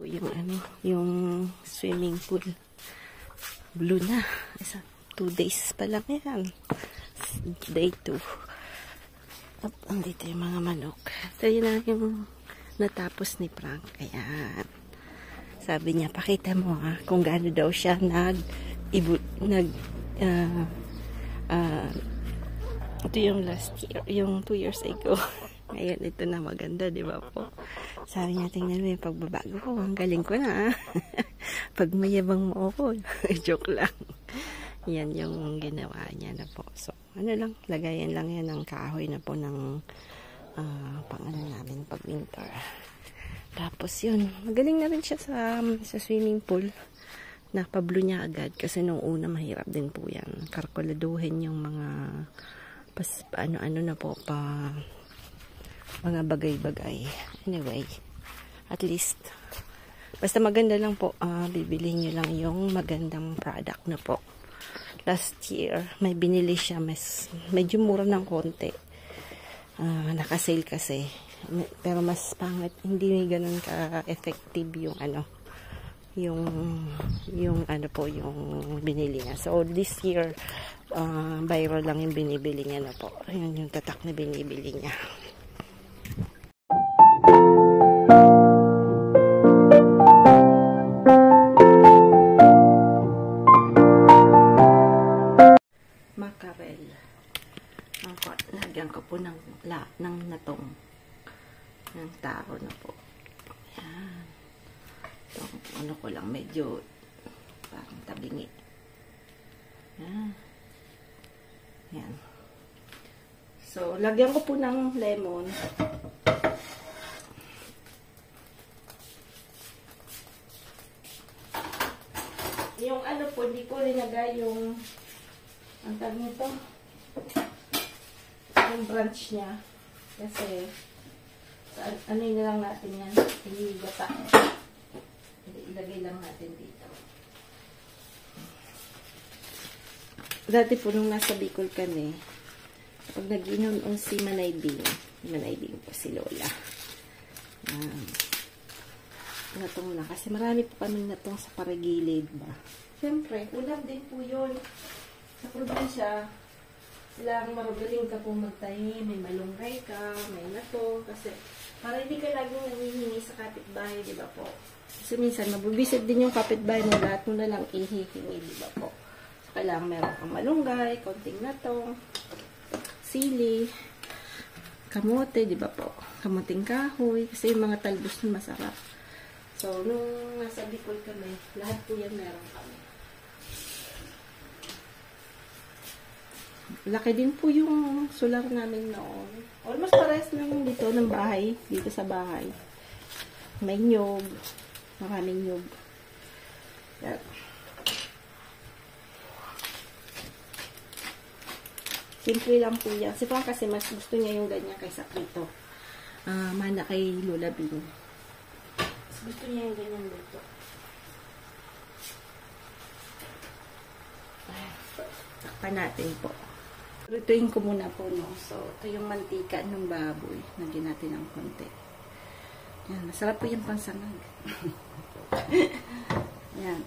Yung yung swimming pool. Blue na. 2 days pa lang yan. Day 2. At andito yung mga manok. Ito yun na yung natapos ni Frank. Ayan. Sabi niya, pakita mo kung gaano daw siya ito yung last year, yung 2 years ago. Ngayon, ito na maganda, di ba po? Sabi niya, tingnan mo yung pagbabago ko. Ang galing ko na. Pag mayabang mo ako. Joke lang. Yan yung ginawa niya na po. So, lang, lagayan lang yan ng kahoy na po ng namin pag winter. Tapos yun, magaling na rin siya sa swimming pool. Napablo niya agad kasi nung una mahirap din po yan. Kalkuladuhin yung mga ano na po mga bagay-bagay. Anyway, at least basta maganda lang po, bibili nyo lang yung magandang product na po. Last year, may binili siya, medyo mura ng konti. Naka-sale kasi. Pero mas pangit, hindi ganun ka-effective yung yung binili niya. So, this year, viral lang yung binibili niya na po. Yun yung tatak na binibili niya. Mackerel. Lagyan ko po ng natong. Ng taro na po. Ayan. Itong ko lang, medyo parang tabingi. Ayan. Ayan. So, lagyan ko po ng lemon. Yung po, hindi ko linagay yung ang tag nito. Yung branch niya. Kasi yun na lang natin yan. Igata. Ilagay lang natin dito. Dati po nung nasa Bicol kami, pag nag-inom si Manaybing po si Lola. Natong na. Kasi marami po kami natong sa paragilid ba. Siyempre, ulam din po yun. Sa probinsya, sila ang maragaling ka po magtahi, may malunggay ka, may natong, kasi para hindi ka laging nangihingi sa kapitbahay, di ba po? Kasi minsan, mabubisit din yung kapitbahay mo, lahat mo na lang ihihingi, di ba po? So, kailangan meron kang malunggay, konting natong, sili, kamote, di ba po? Kamuting kahoy, kasi yung mga talbos na masarap. So, nung nasa Bicol kami, lahat po yan meron kami. Laki din po yung solar namin noon. Almost pares lang dito ng bahay. Dito sa bahay. May nyog. Maraming nyog. Yan. Simple lang po yan. Si Frank kasi mas gusto niya yung ganyan kaysa prito. Mana kay Lola Bing. Mas gusto niya yung ganyan dito. Takpan natin po. Lutuin ko muna po, no? So, ito yung mantika ng baboy. Lagyan natin ng konti. Yan, masarap po yung pansangag. Yan.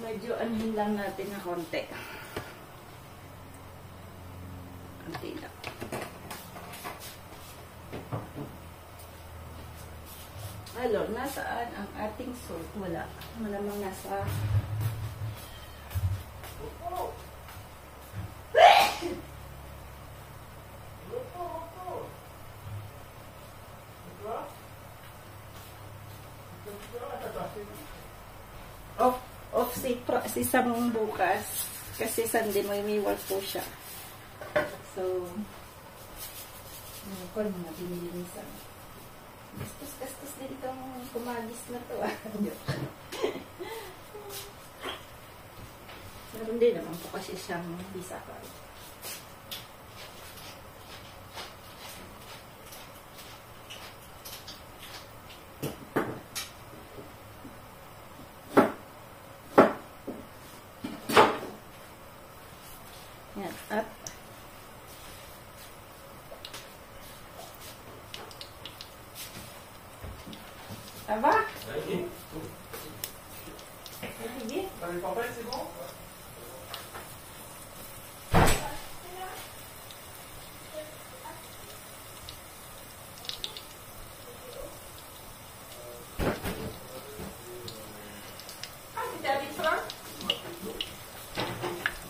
Medyo anhin lang natin ng konti. Konti lang. Hello, nasaan ang ating salt? Wala. Malamang nasa off si Sam bukas kasi Sunday may work po siya. So, ko mga binili ni Sam. Gastos din itong kumagis na to. Pero hindi naman po kasi siyang visa card. Yan. At Aba? Allez. Sige. Avec papa, c'est bon?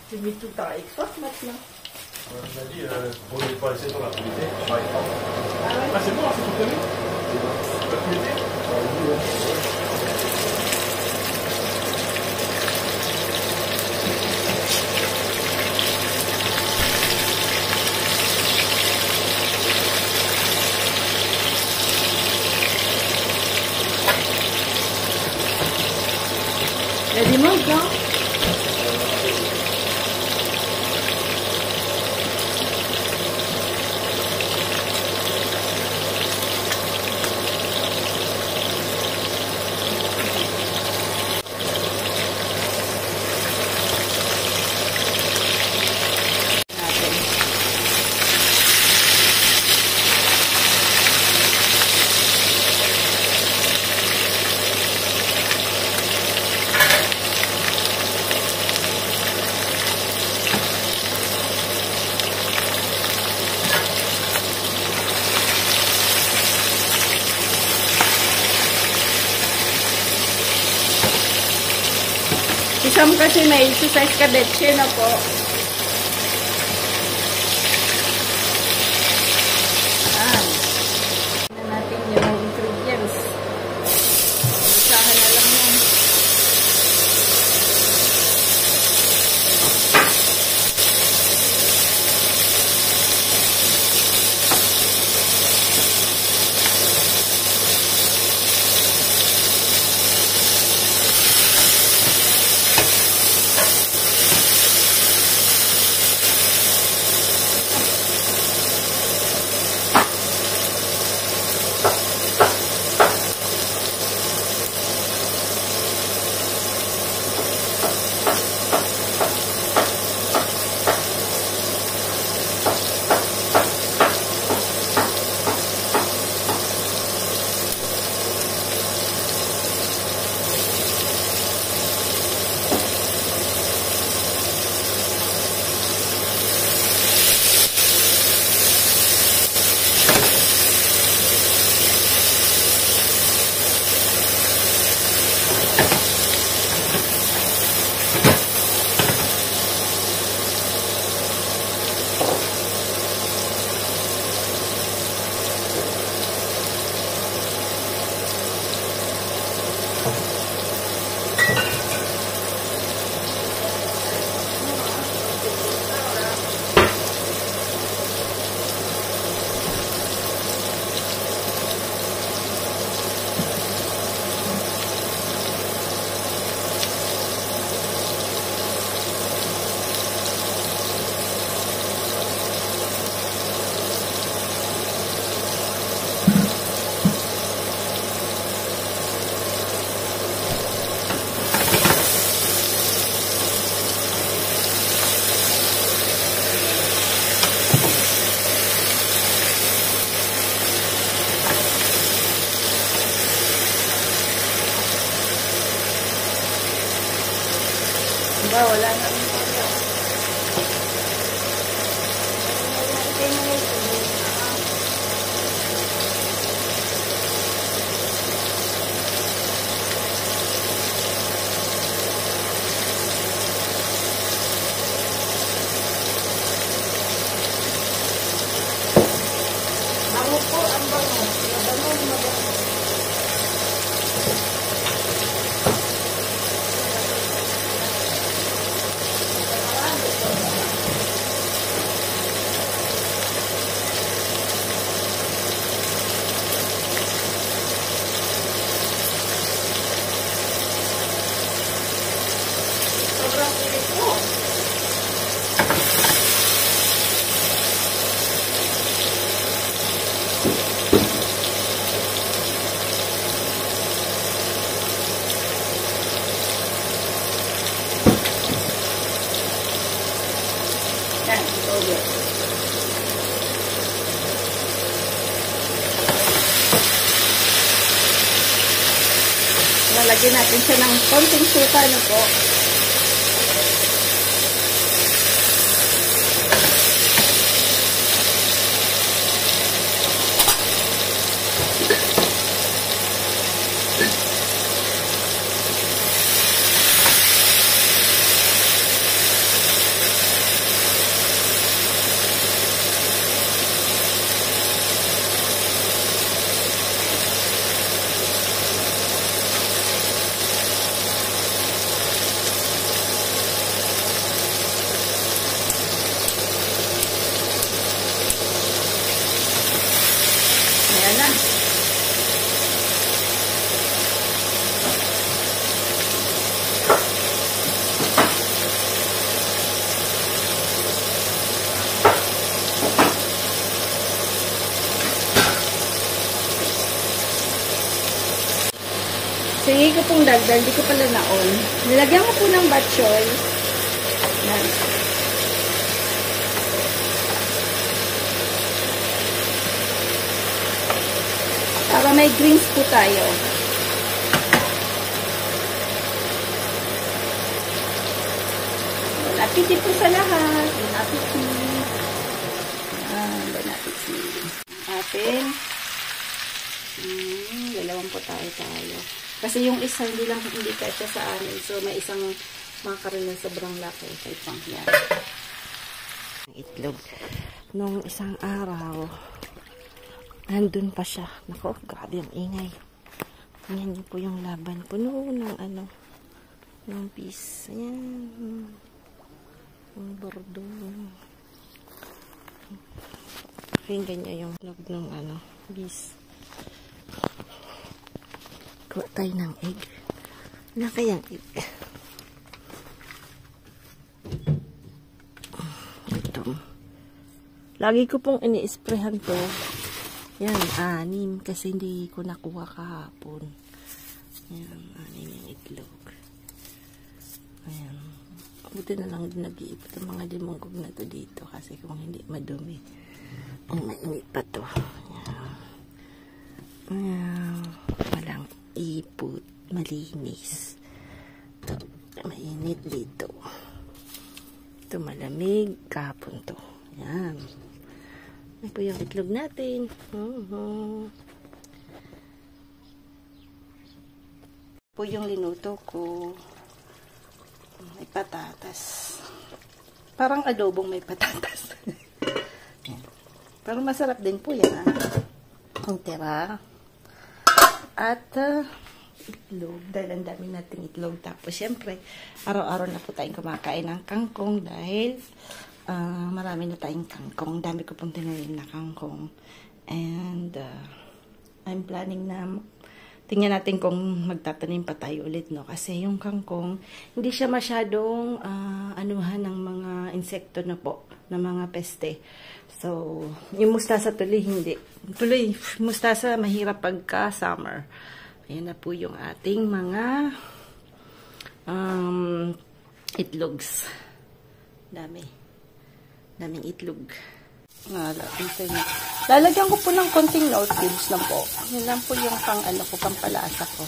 Tu mets tout le temps avec toi maintenant. On m'a dit, pour ne pas laisser sur la communauté, je travaille pas. Ah ouais? Ah, c'est bon, c'est tout connu? La communauté? Il y a du monde, non? Isang kasi may exercise ka betche na po. Na natin yung ingredients. Isahan na lang yan. lagyan natin siya ng konting suka na po. Ayan na. Sige ko pong dagdag, di ko pala na-on. Nilagyan ko po ng bok choy. Yan. Para may greens po tayo. Bon appetit po sa lahat. Bon appetit. Bon appetit. Atin. Dalawang po tayo. Kasi yung isa hindi kasya sa amin. So may isang makaroon na sobrang laki. Kaya pang yan. Itlog. Nung isang araw, nandun pa siya. Nako, grabe ang ingay. Tingnan niyo po yung laban. Puno ng ng piece. Ayan. Yung bordo. Tingnan niyo yung log ng piece. Kuha tayo ng egg. Wala kayang egg. Ito. Lagi ko pong ini-sprayhan to. Yan, 6 kasi hindi ko nakuha kahapon. Yan, 6 yung itlog. Ayan. Buti na lang nag-iipot ang mga limonggog na to dito kasi kung hindi madumi. Ay, mainit pa to. Ayan. Ayan. Walang ipot. Malinis. Ito, mainit dito. Ito malamig. Kahapon to. Ayan. Ito po yung itlog natin. Po yung linuto ko. May patatas. Parang adobong may patatas. Pero masarap din po yan. Ang tira. At itlog. Dahil ang dami nating itlog. Tapos syempre, araw-araw na po tayong kumakain ng kangkong dahil marami na tayong kangkong. Dami ko pong tinanim na kangkong. And I'm planning na tingnan natin kung magtatanim pa tayo ulit, no? Kasi yung kangkong, hindi siya masyadong anuhan ng mga insekto na po, ng mga peste. So, yung mustasa tuloy, hindi. Tuloy, mustasa mahirap pagka summer. Ayan na po yung ating mga itlogs. Daming itlog. Lalagyan ko po ng konting nose cubes lang po. Yan lang po yung pampalasa ko.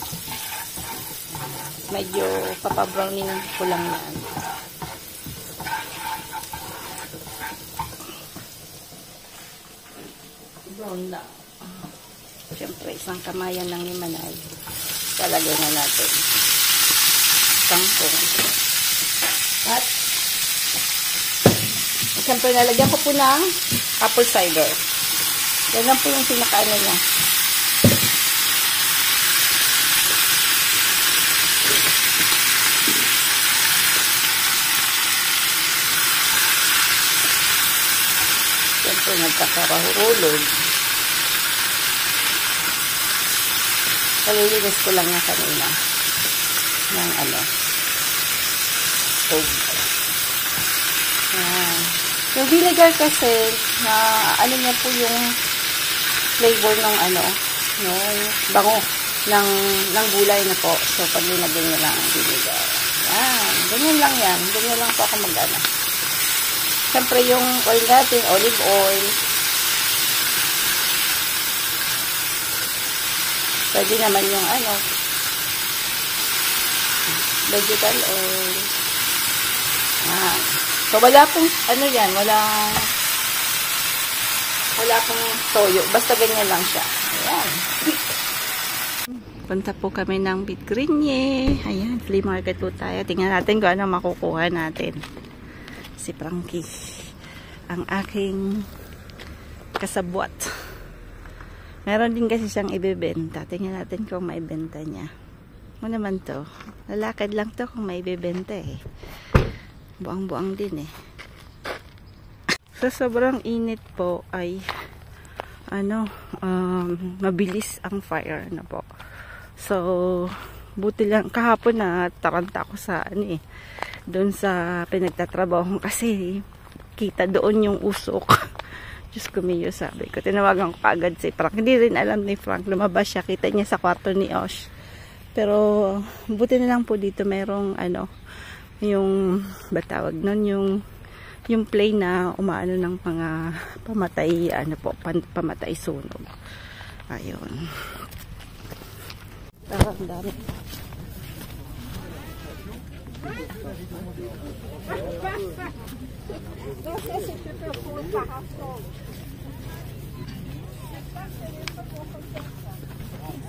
Medyo papabrowning ko lang yan. Brown lang. Siyempre, isang kamayan lang ni Manay. Lalagay na natin. Kangkong. At siyempre, nalagyan ko po ng apple cider. Yan lang po yung pinakaano niya. Siyempre, nagkakarahulog. Kaliligas ko lang niya kanina. Ng stove. Yung vinegar kasi, na niya po yung flavor ng yung bango ng gulay na po. So, pag linagyan niyo lang ang vinegar. Yan. Ganyan lang yan. Ganyan lang po ako Siyempre, yung oil natin, olive oil. Pwede naman yung Vegetal oil. So, wala pong, ano yan, wala pong toyo. Basta ganyan lang siya. Ayan. Punta po kami ng Bitgrinye. Ayan, flea market po tayo. Tingnan natin kung ano makukuha natin. Si Frankie. Ang aking kasabwat. Meron din kasi siyang ibebenta. Tingnan natin kung maibenta niya. Ano naman to? Lalakad lang to kung maibebenta eh. Buang-buang din eh. Sa sobrang init po ay mabilis ang fire na po. So, buti lang kahapon na taranta ako sa doon sa pinagtatrabaho kasi kita doon yung usok. Diyos ko miyo, sabi ko. Tinawagan ko kaagad si Frank. Hindi rin alam ni Frank. Lumabas siya. Kita niya sa kwarto ni Osh. Pero, buti na lang po dito merong yung batawag nun, yung plane na umaano ng mga pamatay, pamatay sunog. Ayun. Ang dami.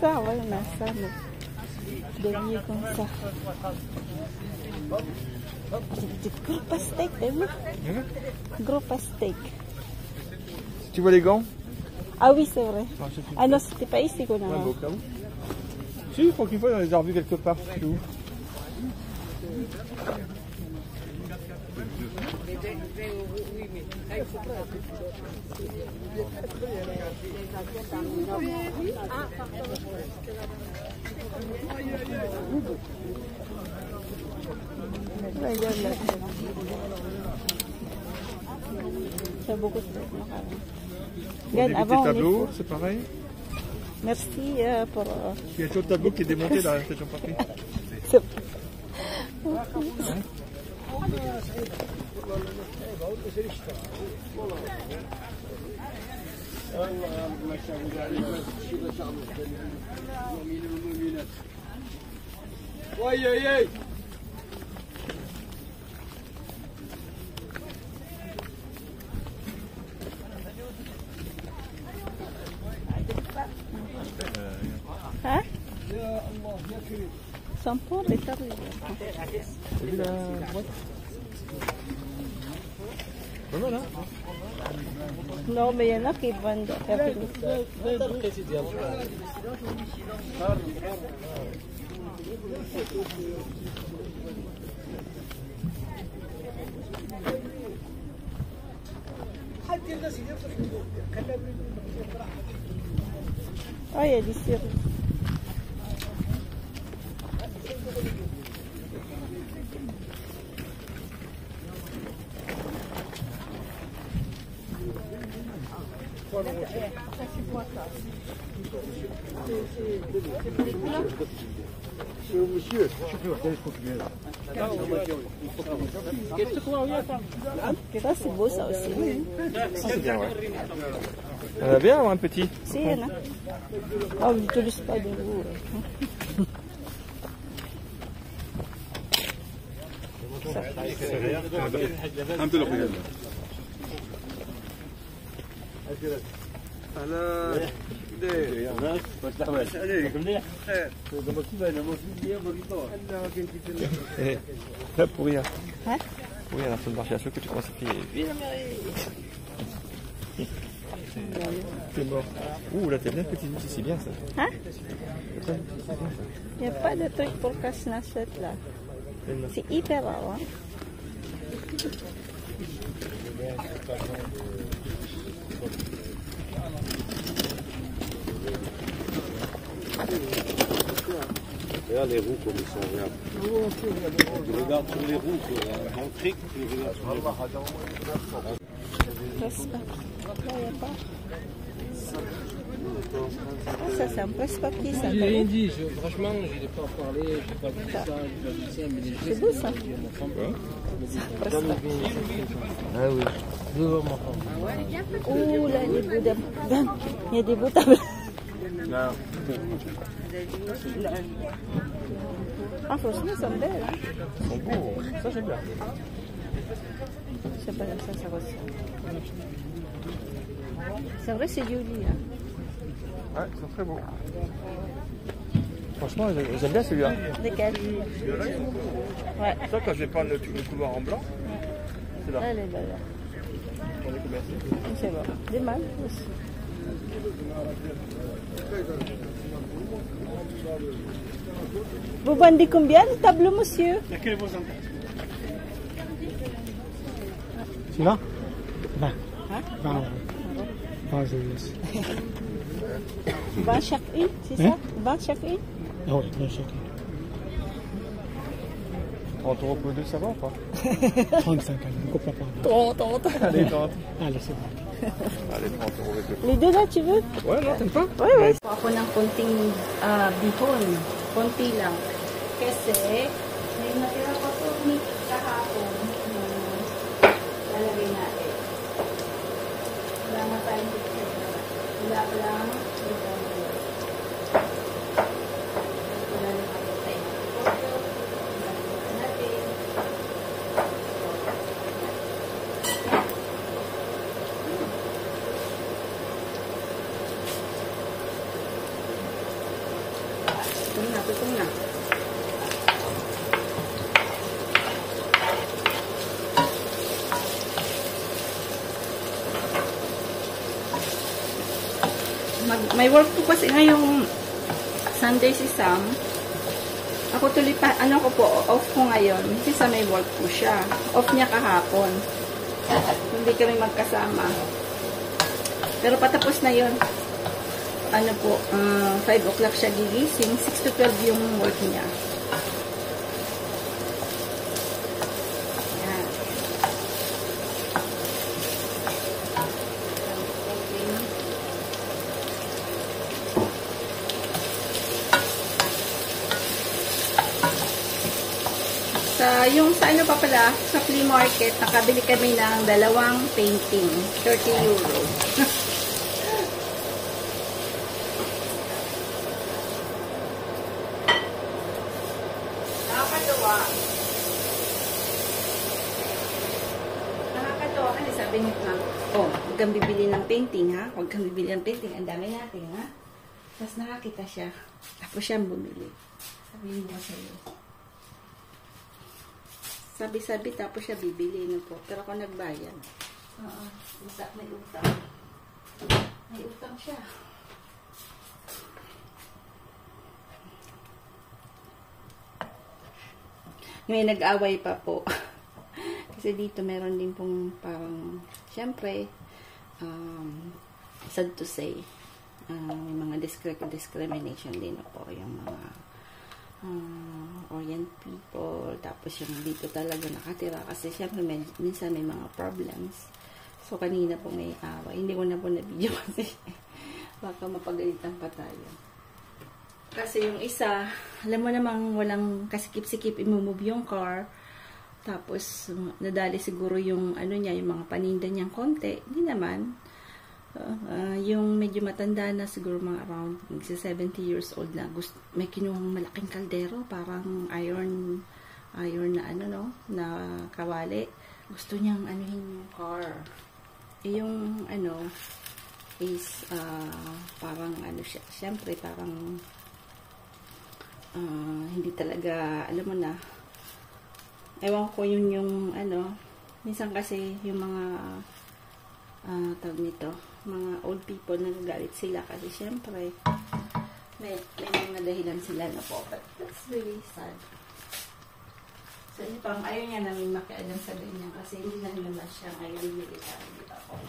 Ça, voilà, ça, dernier comme ça. Gros pastèque, t'as vu? Gros pastèque. Tu vois les gants? Ah oui, c'est vrai. Ah non, c'était pas ici qu'on a. Ouais, au cas où. Si, je crois qu'une fois, on les a revus quelque part. C'est où? Pour débuter le tableau, c'est pareil. Merci pour... Il y a toujours le tableau qui est démonté dans la station parking. Aïe aïe aïe. Hein? Sampo, betar. T'as vu la boîte? Pas mal, hein? Non, mais il y en a qui vendent. Ah, il y a des cerises. Monsieur, Ça, c'est beau, ça aussi. c'est bien, ouais. On a bien avoir un petit. Si, il y en a. Ah, on n'utilise pas de vous. الحمد لله. Là, pour rien. Hein? Pour rien, dans le marché, à ce que tu commences à crier. T'es mort. Ouh, là, t'es bien petit, c'est bien ça. Hein? Il n'y a pas de truc pour casse-noisette là. C'est hyper rare. Hein? Regarde les roues comme ils sont, regarde. Tu regardes sur les roues, en cric, tu regardes sur les roues. Presse-papier. Là, il n'y a pas. Ah, ça, c'est un presse-papier, ça. J'ai rien dit, franchement, je n'ai pas parlé, je n'ai pas dit ça, je n'ai pas dit ça, mais les C'est beau, ça. Presse-papier. Ah oui. Ouh, là, il y a des bouts de... Il y a des bouts de... Non. Ah, franchement, ça me belle, hein. Ils sont beaux. Ça, j'aime bien. Je sais pas, ça ressemble. C'est vrai, c'est joli, hein. Ouais, ils sont très beaux. Franchement, j'aime bien celui-là. Lesquels? Ouais. Ça, quand je vais prendre le couloir en blanc, c'est là. Elle est belle. On est combien? C'est bon. Des mal aussi. Vous vendez combien le tableau, monsieur? Celui-là 20. Hein? 20 euros. Ah, je vous laisse. 20 chaque une, c'est ça? 20 chaque une? Ah oui, 20 chacun. 30 € pour les deux, ça va ou pas? 35, allez, on coupe la part. 30. Allez, 30. Allez, c'est bon. Allez, 30 € avec le Les deux là, tu veux? Ouais, non, t'aimes pas? Oui, oui. Ako ng konting bihon. Konti lang. Kasi, may natira pa po ni kahapon. Lalagay natin. Wala na tayong picture. Wala pa lang. Wala na kapatay. Natin. Tutong na. May work po kasi ngayong Sunday si Sam. Ako tuloy pa, ano ko po, off ko ngayon. Si Sam may work po siya. Off niya kahapon. Hindi kami magkasama. Pero patapos na yun. Ano po, 5 o'clock siya gigising, 6 to 12 yung work niya. Yan. Sa ano pa pala, sa flea market, nakabili kami ng 2 painting, 30 euro. Nakakatawa kasi sabi niya na, oh, huwag kang bibili ng painting ha, huwag kang bibili ng painting, ang dami natin ha. Tapos nakakita siya, tapos siyang bumili. Sabi niya sa'yo. Sabi-sabi, tapos siya bibili na po. Pero ako nagbayad. May utang. May utang siya. May nag-away pa po. Kasi dito meron din pong parang, syempre, sad to say, may mga discrimination din po yung mga Orient people, tapos yung dito talaga nakatira kasi syempre minsan may mga problems. So kanina po may away, hindi ko na po na-video kasi baka mapagalitan pa tayo. Kasi yung isa, alam mo namang walang kasikip-sikip i-move yung car, tapos nadali siguro yung ano niya, yung mga paninda niyang konti, hindi naman. Yung medyo matanda na siguro mga around 70 years old na may kinuhang malaking kaldero parang iron na ano no na kawali, gusto niyang anuhin yung car yung ano is parang ano siya, syempre parang hindi talaga alam mo na, ewan ko yun yung ano, minsan kasi yung mga tawag nito, mga old people nagagalit sila kasi syempre may mga dahilan sila na po, but that's really sad. So yun pang ayaw niya namin makialam sa ganyan kasi hindi na naman siya ngayon military, di ba po?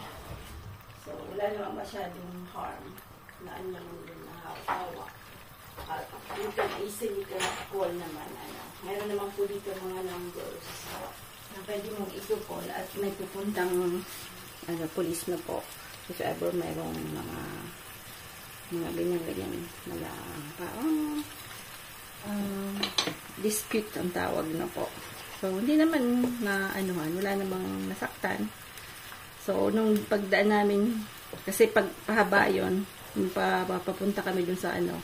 So wala naman masyadong harm na ano naman din na hawa. At you can easily call naman ano. Meron naman po dito mga numbers na pwede mong i-call at may pupuntang police na po. If ever mayroong mga ganyan-ganyan mga parang dispute ang tawag na po. So, hindi naman na anuhan, wala namang nasaktan. So, nung pagdaan namin, kasi pagpahaba yun, yung papunta kami dun sa ano,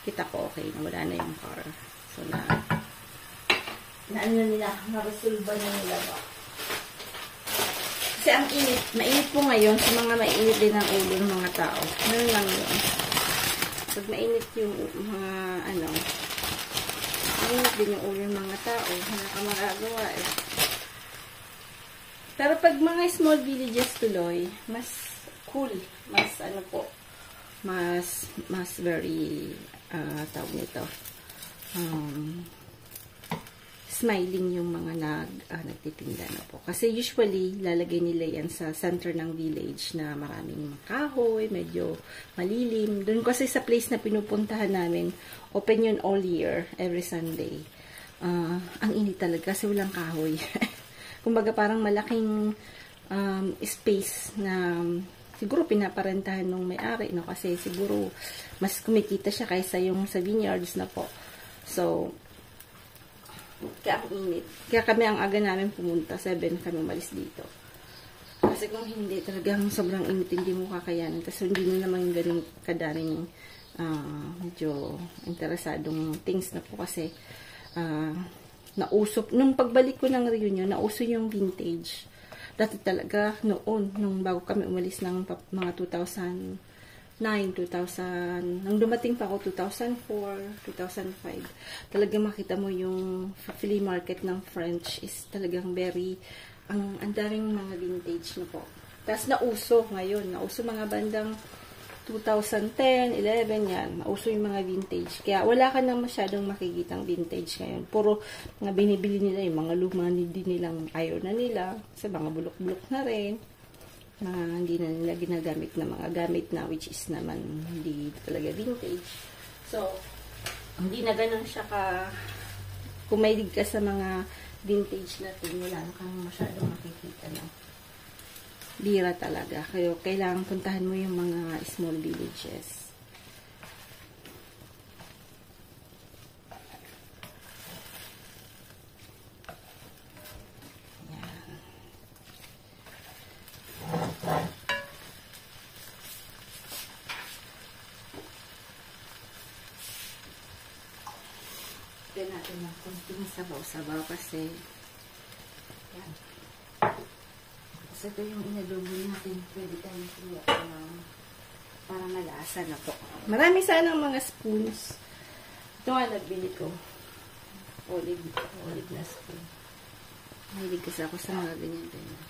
kita ko okay na wala na yung car. So, na ano nila, naresolba na nila ba. Kasi ang init, mainit po ngayon, sa mga mainit din ang ulo ng mga tao. Ganun lang yun. Pag mainit yung mga, ano, mainit din yung ulo ng mga tao, wala ka magagawa eh. Pero pag mga small villages tuloy, mas cool, mas ano po, mas very, tawag nito, smiling yung mga nagtitinda na po. Kasi usually, lalagay nila yan sa center ng village na maraming kahoy, medyo malilim. Doon kasi sa place na pinupuntahan namin, open yun all year, every Sunday. Ang init talaga kasi walang kahoy. Kumbaga parang malaking space na siguro pinaparentahan nung may-ari, no? Kasi siguro mas kumikita siya kaysa yung sa vineyards na po. So, kaya ang init. Kaya kami ang aga namin pumunta. 7 kami umalis dito. Kasi kung hindi, talagang sobrang init, hindi mo kakayanan. Kasi hindi mo naman ganun kadaming medyo interesadong things na po kasi nausop. Nung pagbalik ko ng reunion, nauso yung vintage. Dati talaga noon, nung bago kami umalis ng mga 2009, 2000, nang dumating pa ako 2004, 2005, talagang makita mo yung flea market ng French is talagang very, ang daming mga vintage na po. Tapos nauso ngayon, nauso mga bandang 2010, 11, yan, nauso yung mga vintage. Kaya wala ka na masyadong makikitang vintage ngayon. Puro mga binibili nila, yung mga luma din nilang ayaw na nila, kasi mga bulok-bulok na rin. Hindi na nila ginagamit na mga gamit na which is naman hindi talaga vintage. So, hindi na ganun siya kung mahilig ka sa mga vintage na ito, wala na kang masyadong makikita na. Bira talaga. Kaya kailangan puntahan mo yung mga small villages. Lagyan natin ng konting sabaw-sabaw kasi yan. Kasi ito yung inadobo natin. Pwede tayong kumuha para malasa na po. Marami sanang mga spoons. Ito nga nagbili ko. Olive na spoon. Mahilig kasi ako sa mga ganyan-ganyan.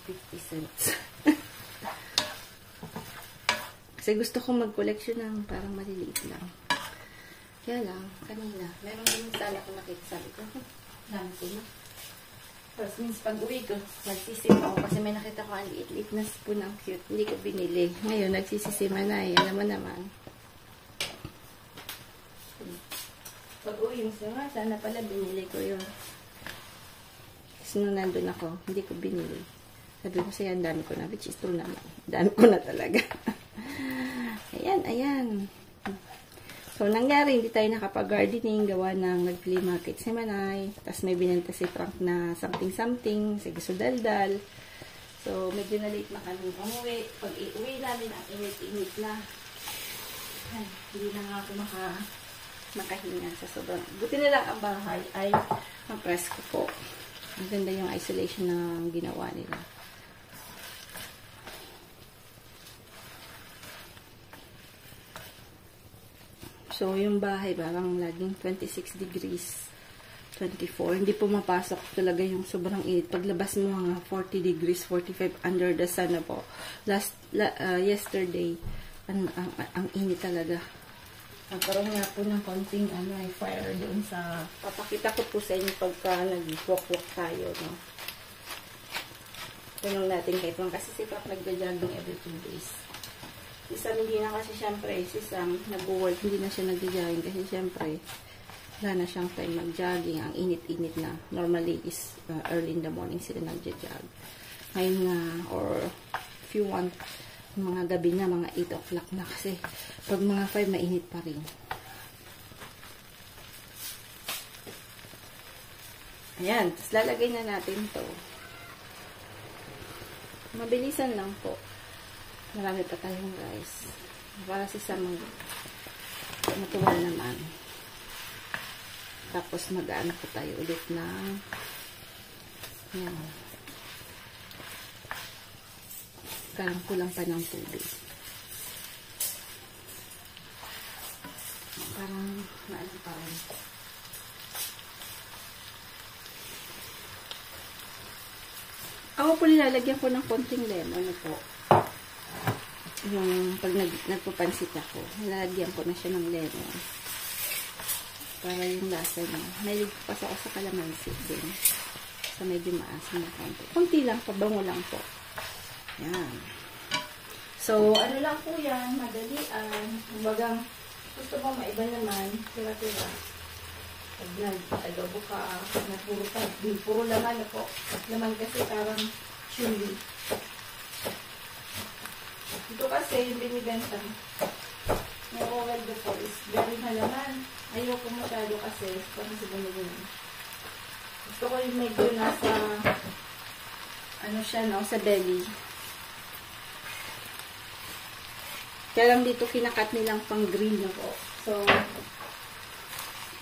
50 cents. Kasi gusto kong mag-collection ng parang maliliit lang. Kaya lang, kanina, meron din sana ako nakita. Sabi ko, dami ko na. Tapos means pag uwi ko, nagsisip ako kasi may nakita ko ang liit-liit na spoon, ang cute. Hindi ko binili. Ngayon, nagsisisima na eh. Alam mo naman. Pag uwi mo siya, sana pala binili ko yun. Kasi nung nandun ako, hindi ko binili. Sabi ko siya, ang dami ko na. Which is true naman. Dami ko na talaga. Ayan, ayan. So, nangyari, hindi tayo nakapag-gardening, gawa ng nag-flea market si Manay. Tapos may binenta si Frank na something-something, sige sudaldal. So, medyo na late na kami umuwi. Pag iuwi namin, ang init-init na. Ay, hindi na nga ako makahinga sa sobrang. Buti na lang ang bahay ay mapresko po. Maganda yung isolation na ginawa nila. So, yung bahay, parang laging 26 degrees, 24. Hindi pumapasok talaga yung sobrang init. Paglabas mo mga 40 degrees, 45 under the sun na po. Yesterday, ang init talaga. Nagkaroon nga po ng konting fire doon sa... Papakita ko po sa inyo pagka nag-walk-walk tayo, no? Tanong natin kay Pang kasi si Pang nagja-jogging every 2 days. Si Sam hindi na kasi syempre, si Sam nag-work, hindi na siya nag-jogging kasi syempre wala na siyang time mag-jogging. Ang init-init na. Normally is early in the morning sila nag-jog. Ngayon nga, or if you want, mga gabi na, mga 8 o'clock na kasi pag mga 5, mainit pa rin. Ayan, tapos lalagay na natin to. Mabilisan lang po. Marami pa tayong rice. Para si Sam matuwa naman. Tapos mag-ano po tayo ulit ng yan. Parang kulang pa ng tubig. Parang naano pa rin. Ako po nilalagyan ko ng konting lemon po. Yung pag nagpapansit ako, nilalagyan ko na siya ng lemon. Para yung lasa niya. May pas ako sa kalamansi din. So, medyo maasim na konti. Konti lang, pabango lang po. Yan. So, ano lang po yan, madalian. Kumbagang, gusto mo maiba naman, tira-tira. Pag nag-adobo ka, puro laman na po. Laman kasi parang chewy. Ito kasi, yung binibenta, yung oil po is very halaman. Ayoko masyado kasi, parang sigunugin. Gusto ko yung medyo nasa, ano siya, no, sa belly. Kaya lang dito kinakat nilang pang green na po. So,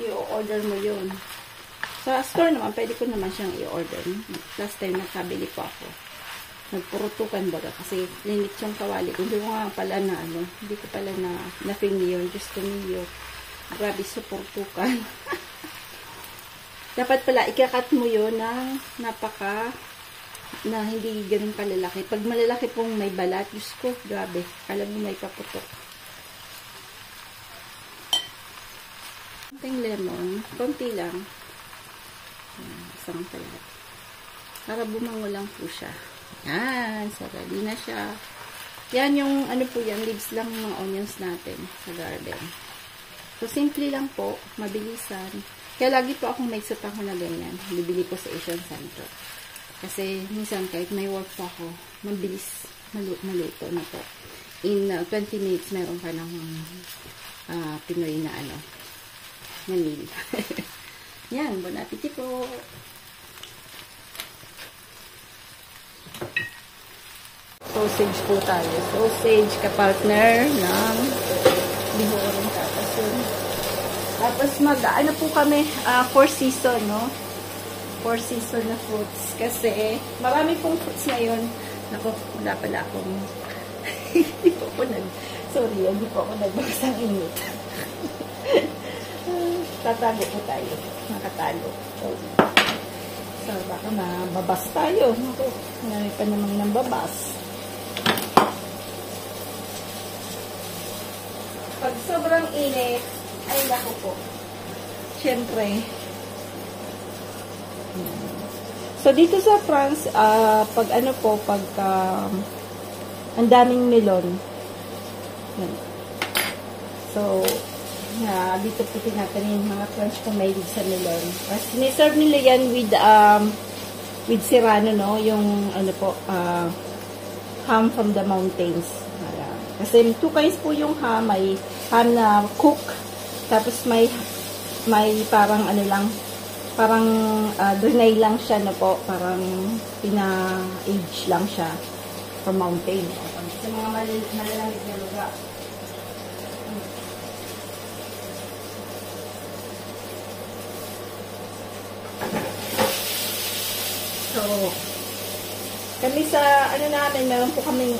i-order mo yun. Sa store naman, pwede ko naman siyang i-order. Last time nakabili po ako. Nagpurutukan baga kasi linit yung kawali. Hindi ko nga pala na ano, hindi ko pala na yun. Just to me yun. Grabe, supurtukan. Dapat pala, ikakat mo yun ng na hindi ganun kalalaki. Pag malalaki pong may balat, Diyos ko, grabe. Alam mo may paputok. Konting lemon. Konti lang. Isang kalat. Para bumango lang po siya. Yan. So, ready na siya. Yan yung, ano po yan, leaves lang ng mga onions natin sa garden. So, simple lang po. Mabilisan. Kaya lagi po akong may soup ako na ganyan. Bibili po sa Asian Center. Kasi, minsan, kahit may work po ako, mabilis maluto na po. In 20 minutes, mayroon ka ng Pinoy na ano, na meal. Yan, bon appetit po! Sausage po tayo. Sausage, kapartner ng bihorin tapos yun. Tapos ano po kami, 4 season, no? 4 season na fruits. Kasi, marami pong fruits ngayon. Naku, wala pala akong hindi po ako hindi po ako nagbasang init. Tatago po tayo. Nakatago. So, baka mababas tayo. Naku, marami pa namang nambabas. Pag sobrang init, ay naku po. Siyempre, so, dito sa France, pag ano po, pag ang daming melon. Yan. So, dito po tinatanin mga French kung may sa melon. Siniserve nila yan with serrano, no? Yung, ano po, ham from the mountains. Kasi 2 kinds po yung ham. May ham na cook, tapos may parang ano lang, parang drenay lang siya na po, parang pina-age lang siya from mountain. Sa mga malalamig na lugar. So, kami sa, ano namin, meron po kaming,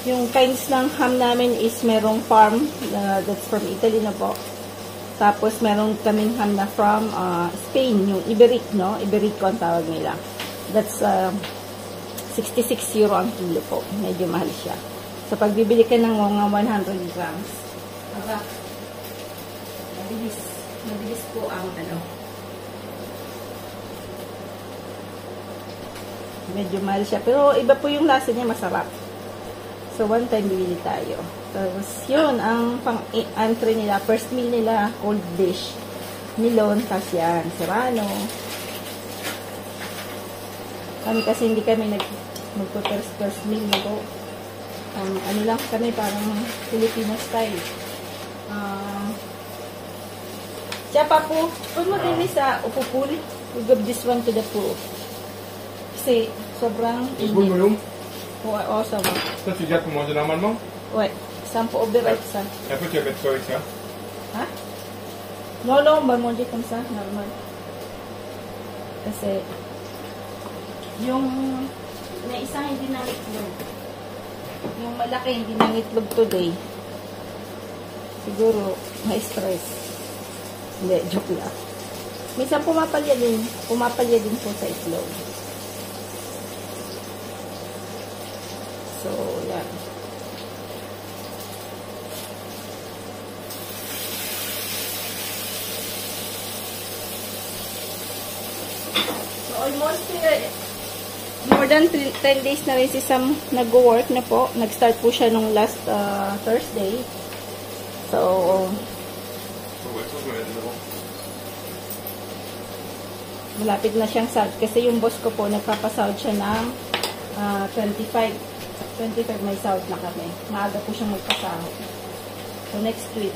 yung kinds ng ham namin is merong farm, that's from Italy na po. Tapos, meron kaming ham na from Spain, yung Iberic, no? Iberico ang tawag nila. That's 66 euro ang kilo po. Medyo mahal siya. So, pag bibili ka ng mga 100 grams, mabilis po ang ano. Medyo mahal siya. Pero, iba po yung lasa niya, masarap. So, one time bibili tayo. Tapos, yun, ang pang-entry nila, first meal nila, cold dish. Melon, tapos yan, serrano. Kami kasi hindi kami mag-first meal na po. Ano lang kami, parang Filipino style. Siya pa po, pag mag-ini sa upupuli, we give this one to the pool. Kasi, sobrang init. Oh, ça va. Toi, tu viens pour manger normalement? Ouais, ça me peut override ça. Et après, tu vas mettre quoi avec ça? Hein? Non, non, on va manger comme ça, normal. Kasi, yung may isang hindi nangitlog. Yung malaki hindi nangitlog today. Siguro, ma-stress. Hindi, joke lang. Minsan pumapalya din po sa itlog. So, yan. So, almost more than 10 days na rin si Sam nag-work na po. Nag-start po siya nung last Thursday. So, malapit na siyang sahod. Kasi yung boss ko po, nagpapasahod siya ng 25 may sahod na kami. Maaga po siyang magpasahod. So, next week,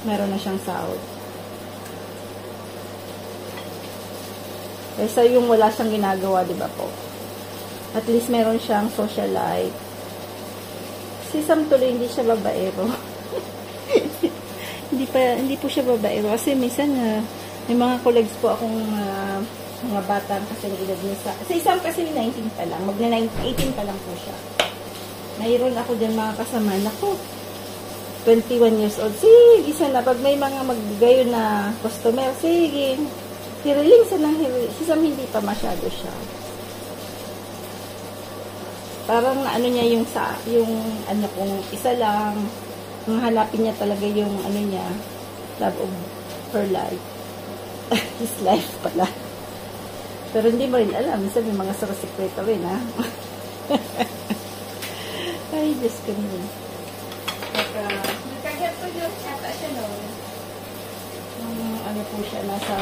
meron na siyang sahod. Kaysa yung wala siyang ginagawa, di ba po? At least meron siyang social life. Si Sam tuloy, hindi siya babaero. hindi po siya babaero. Kasi minsan, may mga colleagues po akong mga bata kasi nag-edad niya sa Sam kasi 19 pa lang. Magna-18 pa lang po siya. Mayroon ako dyan mga kasama. Naku, 21 years old. Sige, isa na. Pag may mga maggayo na customer, sige. Hiriling sa nang hiriling. Si Sam hindi pa masyado siya. Parang ano niya yung ano kung isa lang. Ang halapin niya talaga yung ano niya. Love of her life. His life pala. Pero hindi mo rin alam. Minsan may mga sikreto rin, ha? Ay, Diyos ko rin. Nagkagat ko yun. Yata siya, no? Ano po siya, nasa...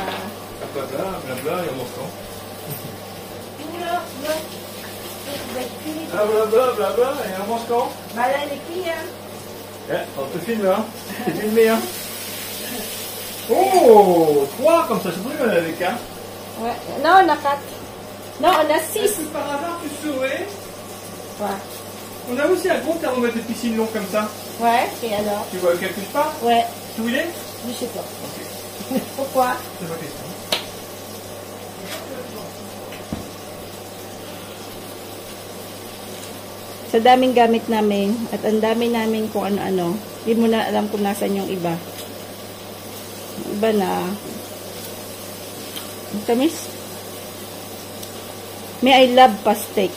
Blabla, il y a mon sang. Blabla, il y a mon sang. Bala les filles, hein? On te filme, hein? T'es filmé, hein? Oh, 3 comme ça, c'est vrai, avec un. Ouais. Non, on a 4. Non, on a 6. Est-ce que par hasard tu saurais? Ouais. On a aussi un gros thermomètre de piscine long comme ça. Ouais, et alors? Tu vois quelque part? Ouais. Où il est? Je sais pas. Pourquoi? C'est ma question. Sa daming gamit namin at ang dami namin kung ano-ano, hindi mo na alam kung nasan yung iba. Iba na tamis. May I love pa steak.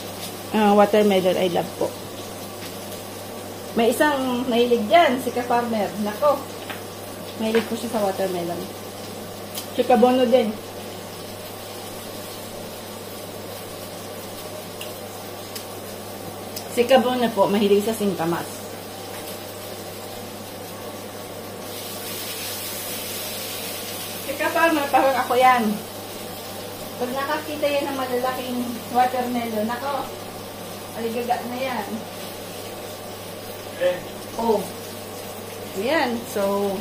Watermelon I love po. May isang nahilig dyan, si ka-farmer. Nako, mahilig po siya sa watermelon. Si Kabono din. Si Kabono po, mahilig sa singkamas. Si ka-farmer, parang ako yan. Pag nakakita yan ng malalaking watermelon, nako, aligaga na yan. Oh. Ayan, so,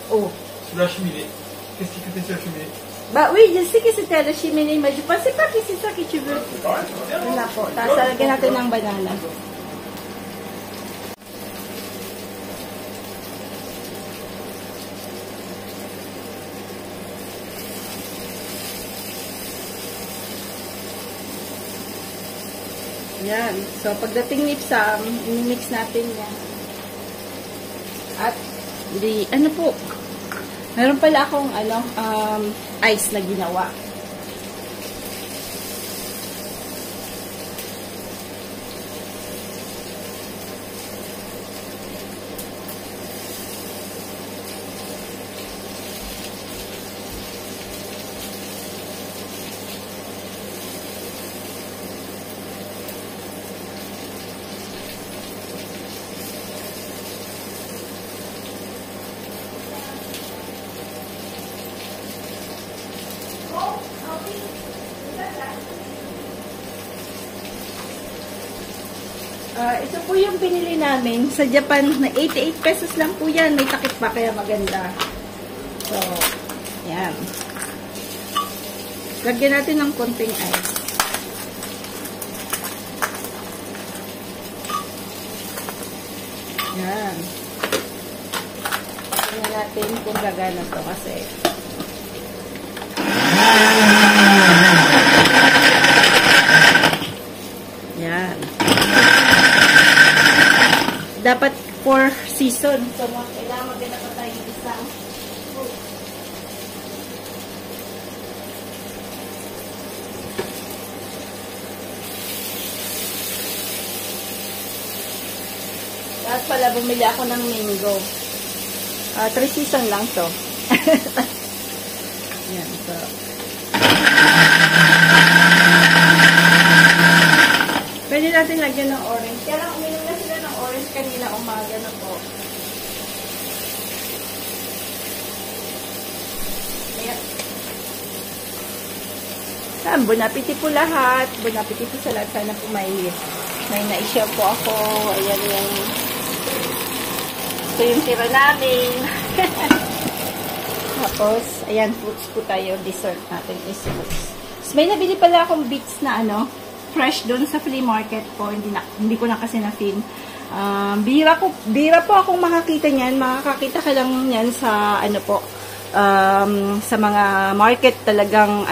oh. Sur la cheminée. Qu'est-ce qu'il fait sur la cheminée? Bah oui, je sais que c'était à la cheminée, mais je pensais pas que c'est ça que tu veux. Wala po. Tapos lagyan natin ng banana. Yan. So, pagdating ni Sam, i-mix natin yan. At, ano po, meron pala akong, ice na ginawa. Ito po yung pinili namin sa Japan na 88 pesos lang po yan. May takip pa kaya maganda. So, yan. Lagyan natin ng konting ice. Yan. Yan natin kung gagana to kasi yan. Dapat 4 season. So, kailangan maganda pa tayo isang fruit. At pala, bumili ako ng mango. 3 season lang to. Yan, so. Pwede natin lagyan ng orange. Kaya lang uminom na sila ng orange kanina umaga na po. Ayan. Bon appetit po lahat. Bon appetit po sa lahat. Sana po may na-share po ako. Ayan yung ito yung tira namin. Tapos, ayan, fruits po tayo. Dessert natin is fruits. So, may nabili pala akong beets na fresh doon sa flea market po. Hindi ko na kasi na-film. Bira po akong makakita niyan. Makakakita ka lang niyan sa sa mga market talagang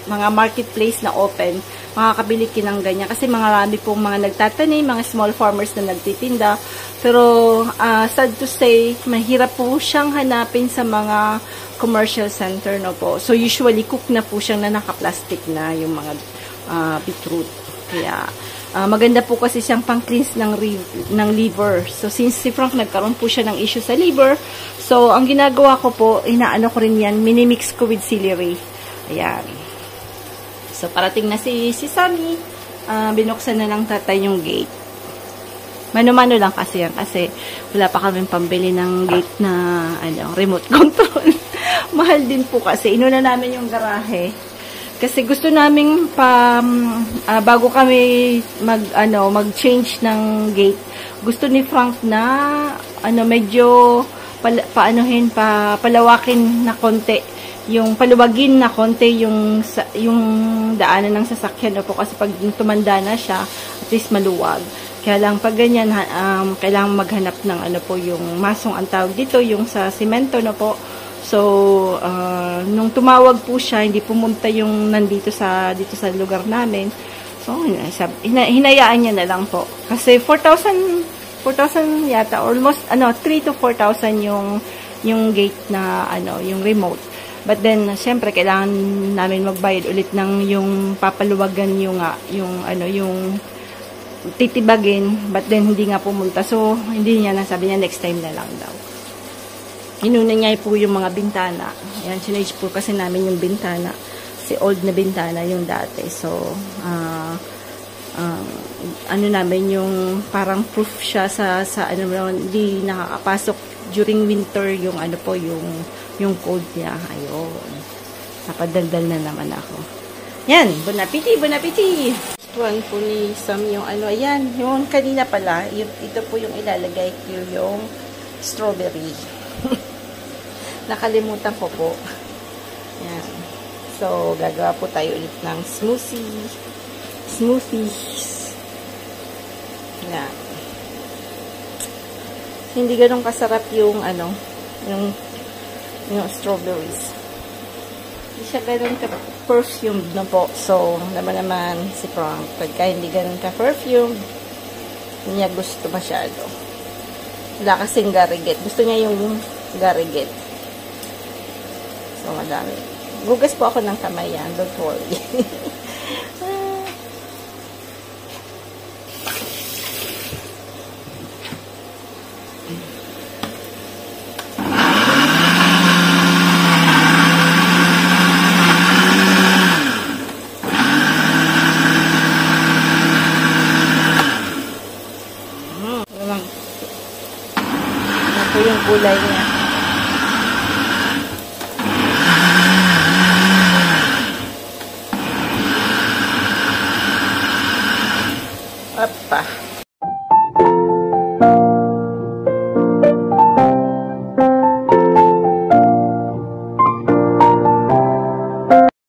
mga marketplace na open. Makakabili ka ng ganyan kasi marami pong mga nagtatanim, mga small farmers na nagtitinda. Pero sad to say, mahirap po siyang hanapin sa mga commercial center, no po. So usually cook na po siyang na naka-plastic na yung mga beetroot. Kaya maganda po kasi siyang pang-cleanse ng liver. So since si Frank nagkaroon po siya ng issue sa liver, so ang ginagawa ko po, inaano ko rin yan, minimix ko with celery. Ayan. So parating na si Sammy, binuksan na lang tatay yung gate. Mano-mano lang kasi yan kasi wala pa kami pambili ng gate na remote control. Mahal din po kasi inuna namin yung garahe. Kasi gusto naming bago kami mag-change ng gate, gusto ni Frank na medyo palawakin na konti, yung paluwagin na konti yung daanan ng sasakyan po kasi pag tumanda na siya, at least maluwag. Kaya lang pag ganyan kailangan maghanap ng yung masong ang tawag dito, yung sa semento po. So, nung tumawag po siya, hindi pumunta yung nandito dito sa lugar namin. So, hinayaan niya na lang po. Kasi 4,000 yata, almost 3,000 to 4,000 yung gate na yung remote. But then, syempre kailangan namin magbayad ulit ng yung papaluwagan yung titibagin, but then hindi nga pumunta. So, hindi niya nasabi niya next time na lang daw. Inuna niya po yung mga bintana. Ayan, sinage po kasi namin yung bintana. Si old na bintana yung dati. So, namin yung parang proof siya sa hindi nakakapasok during winter yung yung cold niya. Ayun. Napadaldal na naman ako. Yan, bon appetit, bon appetit! Tuwan po ni Sam yung ayan, yung kanina pala, ito po yung ilalagay ko yung strawberry. Nakalimutan ko po. Yan. So, gagawa po tayo ulit ng smoothies. Yan. Hindi ganun kasarap yung yung strawberries. Hindi siya ganun ka-perfumed na po. So, naman si Frank, pagka hindi ganun ka-perfumed, hindi niya gusto masyado. Wala kasing garlic. Gusto niya yung garlic. So, madami. Gugas po ako ng kamay yan. Don't worry. Ano po yung kulay niya. Apa.